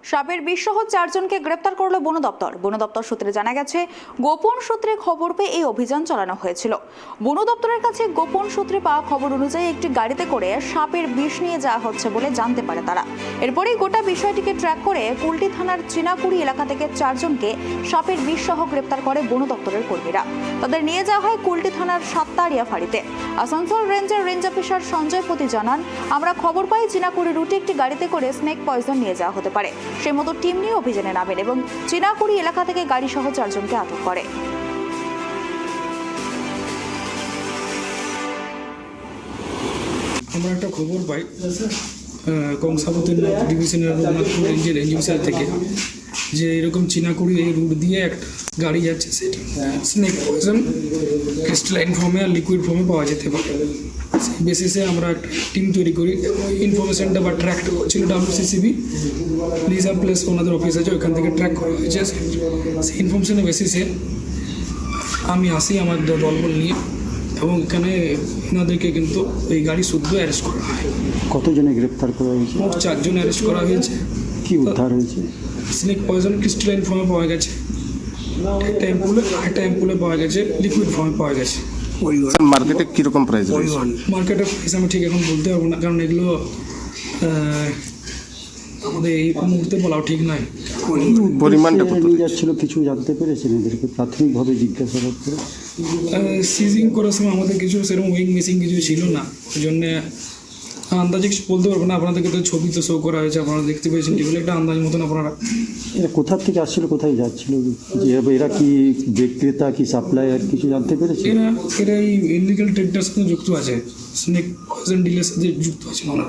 সাপের বিষ সহ 4 জনকে গ্রেপ্তার করলো বন দপ্তর। বন দপ্তর সূত্রে জানা গেছে, গোপন সূত্রে খবর পেয়ে এই অভিযান চালানো হয়েছিল। বন দপ্তরের কাছে গোপন সূত্রে পাওয়া খবর অনুযায়ী একটি গাড়িতে করে সাপের বিষ নিয়ে যাওয়া হচ্ছে বলে জানতে পারে তারা। এরপরেই গোটা বিষয়টিকে ট্র্যাক করে কুলটি থানার চিনাকুড়ি এলাকা থেকে 4 জনকে সাপের বিষ সহ গ্রেপ্তার করে বন দপ্তরের কর্মীরা। তাদের নিয়ে যাওয়া হয় কুলটি থানার সাততারিয়া ফাঁড়িতে। আসানসোল রেঞ্জের রেঞ্জ অফিসার সঞ্জয় পতি জানান, আমরা খবর পাই চিনাকুড়ি রুটে একটি গাড়িতে করে স্নেক পয়জন নিয়ে যাওয়া হতে পারে। সেই মতো টিম নিয়ে অভিযানে নামেন এবং চিনাকুড়ি এলাকা থেকে গাড়ি সহ 4 জনকে আটক করে। আমরা একটা খবর পাই কংসাবতীর ডিভিশনের রঘুনাথপুর রেঞ্জের রেঞ্জ অফিসার থেকে যে এরকম চিনাকুড়ি এই রুট দিয়ে একটা গাড়ি যাচ্ছে, সেটি স্নেক পয়জন ক্রিস্টালাইন ফর্মে আর লিকুইড ফর্মে পাওয়া যেতে পারে। সেই বেসিসে আমরা একটা টিম তৈরি করি। ইনফরমেশনটা বা ট্র্যাকটা করছিল WCCB লিজা প্লেস ওনাদের অফিস আছে, ওইখান থেকে ট্র্যাক করা হয়েছে। সেই ইনফরমেশনের বেসিসে আমি আসি আমার দলবল নিয়ে, এবং এখানে ওনাদেরকে কিন্তু এই গাড়ি শুদ্ধ অ্যারেস্ট করা হয়। কতজনে গ্রেপ্তার করা হয়েছে? মোট 4 জন অ্যারেস্ট করা হয়েছে। কি উদ্ধার হয়েছে? স্নেক পয়জন ক্রিস্টালাইন ফর্মে পাওয়া গেছে, একটা অ্যাম্পুলে পাওয়া গেছে, লিকুইড ফর্মে পাওয়া গেছে। মার্কেটে কীরকম প্রাইস? মার্কেটের প্রাইস আমি ঠিক এখন বলতে পারবো না, কারণ এগুলো আমাদের এই মুহূর্তে বলাও ঠিক নয়। পরিমাণটা নিয়ে যাচ্ছিল কিছু জানতে পেরেছেন এদেরকে প্রাথমিকভাবে জিজ্ঞাসাবাদ করে? সিজিং করার সময় আমাদের কিছু সেরকম ওয়েং মেশিন কিছু ছিল না, ওই জন্যে আন্দাজে কিছু বলতে পারবো না। আপনাদেরকে তো ছবি তো শো করা হয়েছে, আপনারা দেখতে পেয়েছেন, এগুলো একটা আন্দাজ মতন আপনারা। এরা কোথা থেকে আসছিল, কোথায় যাচ্ছিল, যেভাবে এরা কি বিক্রেতা কি সাপ্লায়ার কিছু জানতে পেরেছে? এরা এই ইলিগাল ট্রেডটার সাথে যুক্ত আছে, স্নেক পয়জন ডিলের সাথে যুক্ত আছে ওনারা।